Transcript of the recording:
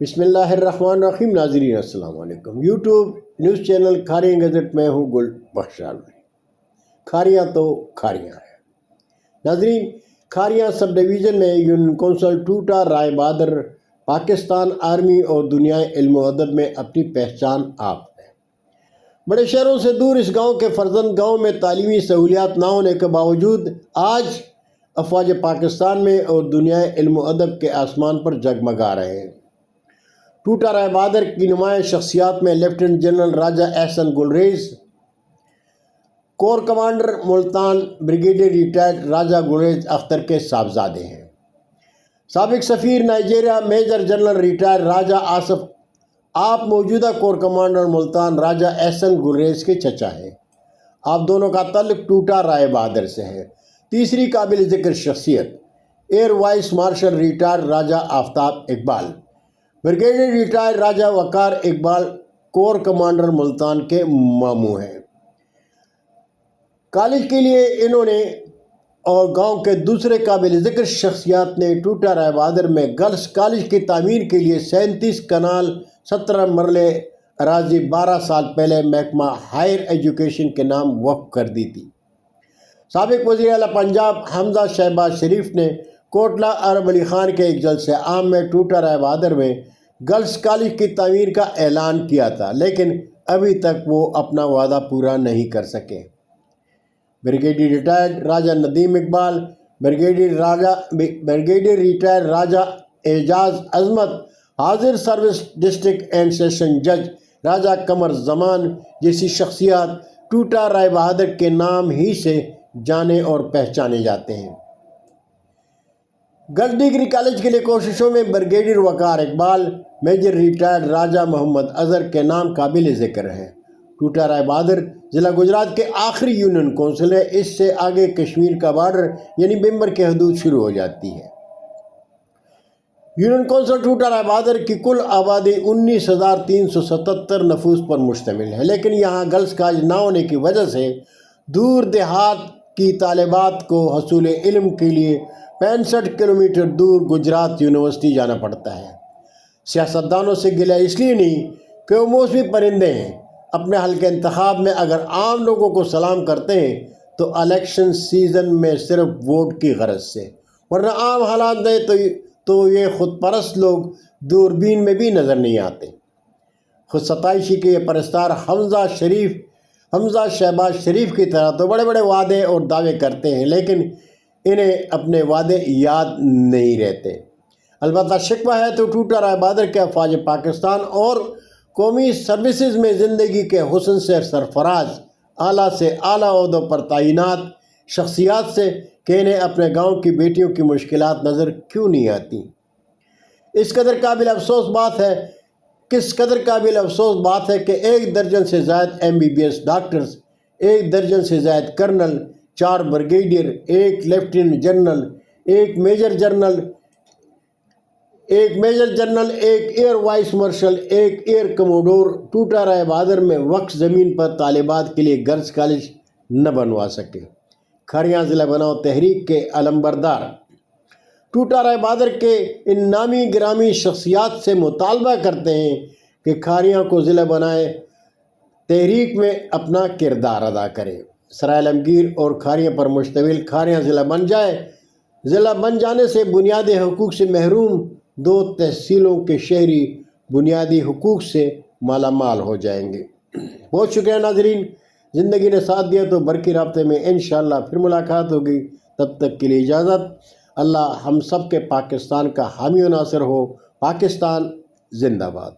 بسم اللہ الرحمن الرحیم۔ ناظرین السلام علیکم۔ YouTube news channel Kharian gazette میں ہوں گل بخشال بھائی۔ کھاریاں تو کھاریاں ہیں ناظرین۔ کھاریاں سب ڈویژن میں یونین کونسل ٹوٹا رائے بہادر پاکستان آرمی اور دنیا علم و ادب میں اپنی پہچان آپ ہے۔ بڑے شہروں سے دور اس گاؤں کے فرزند گاؤں میں تعلیمی سہولیات نہ ہونے کے باوجود آج افواج پاکستان میں اور دنیا علم و ادب کے آسمان پر جگمگا رہے ہیں۔ ٹوٹا رائے بہادر کی نمایاں شخصیات میں lieutenant general Raja Ahsan Gulrez, corps commander Multan brigadier retired Raja Gulrez Akhtar کے صاحبزادے ہیں۔ سابق سفیر Nigeria major general retired Raja Asif آپ موجودہ کور کمانڈر ملتان راجہ احسن گلریز کے چچا ہیں۔ آپ دونوں کا تعلق ٹوٹا رائے بہادر سے ہے۔ تیسری قابل ذکر شخصیت ایئر وائس مارشل ریٹائرڈ راجہ آفتاب اقبال، بریگیڈیئر ریٹائرڈ راجہ وقار اقبال کور کمانڈر ملتان کے ماموں ہیں۔ کالج کے لیے انہوں نے اور گاؤں کے دوسرے قابل ذکر شخصیات نے ٹوٹا رائے بہادر میں گرلز کالج کی تعمیر کے لیے 37 کنال 17 مرلے اراضی 12 سال پہلے محکمہ ہائر ایجوکیشن کے نام وقف کر دی تھی۔ سابق وزیر اعلیٰ پنجاب حمزہ شہباز شریف نے کوٹلہ عرب علی خان کے ایک جلسہ عام میں ٹوٹا رائے بہادر میں گرلز کالج کی تعمیر کا اعلان کیا تھا، لیکن ابھی تک وہ اپنا وعدہ پورا نہیں کر سکے۔ بریگیڈیئر ریٹائرڈ راجہ ندیم اقبال، بریگیڈیئر ریٹائرڈ راجہ اعجاز عظمت، حاضر سروس ڈسٹرکٹ اینڈ سیشن جج راجہ قمر زمان جیسی شخصیات ٹوٹا رائے بہادر کے نام ہی سے جانے اور پہچانے جاتے ہیں۔ گرلز ڈگری کالج کے لیے کوششوں میں بریگیڈیئر وقار اقبال، میجر ریٹائرڈ راجہ محمد اظہر کے نام قابل ذکر ہیں۔ ٹوٹا رائے بہادر ضلع گجرات کے آخری یونین کونسل ہے۔ اس سے آگے کشمیر کا بارڈر یعنی بمبر کی حدود شروع ہو جاتی ہے۔ یونین کونسل ٹوٹا رائے بہادر کی کل آبادی 19,377 نفوس پر مشتمل ہے، لیکن یہاں گرلز کالج نہ ہونے کی وجہ سے دور دیہات کی طالبات کو حصول علم کے لیے 65 کلومیٹر دور گجرات یونیورسٹی جانا پڑتا ہے۔ سیاستدانوں سے گلہ اس لیے نہیں کہ وہ موسمی پرندے ہیں۔ اپنے حلقہ انتخاب میں اگر عام لوگوں کو سلام کرتے ہیں تو الیکشن سیزن میں صرف ووٹ کی غرض سے، ورنہ عام حالات میں تو یہ خود پرست لوگ دوربین میں بھی نظر نہیں آتے۔ خود ستائشی کے یہ پرستار حمزہ شہباز شریف کی طرح تو بڑے بڑے وعدے اور دعوے کرتے ہیں، لیکن انہیں اپنے وعدے یاد نہیں رہتے۔ البتہ شکوہ ہے تو ٹوٹا رائے بہادر کے افواج پاکستان اور قومی سروسز میں زندگی کے حسن سے سرفراز، اعلیٰ سے اعلیٰ عہدوں پر تعینات شخصیات سے کہ انہیں اپنے گاؤں کی بیٹیوں کی مشکلات نظر کیوں نہیں آتی۔ کس قدر قابل افسوس بات ہے کہ 1 درجن سے زائد MBBS ڈاکٹرز، 1 درجن سے زائد colonel, 4 brigadier, 1 lieutenant general, 1 major general, 1 air vice marshal, 1 air commodore ٹوٹا رائے بہادر میں وقف زمین پر طالبات کے لیے گرلز کالج نہ بنوا سکے۔ کھاریاں ضلع بناؤ تحریک کے علمبردار ٹوٹا رائے بہادر کے ان نامی گرامی شخصیات سے مطالبہ کرتے ہیں کہ کھاریاں کو ضلع بنائے تحریک میں اپنا کردار ادا کریں۔ سرائے عالمگیر اور کھاریاں پر مشتمل کھاریاں ضلع بن جائے۔ ضلع بن جانے سے بنیادی حقوق سے محروم 2 تحصیلوں کے شہری بنیادی حقوق سے مالا مال ہو جائیں گے۔ بہت شکریہ ناظرین، زندگی نے ساتھ دیا تو برقی رابطے میں انشاءاللہ پھر ملاقات ہوگی۔ تب تک کے لیے اجازت۔ اللہ ہم سب کے پاکستان کا حامی و ناصر ہو۔ پاکستان زندہ باد۔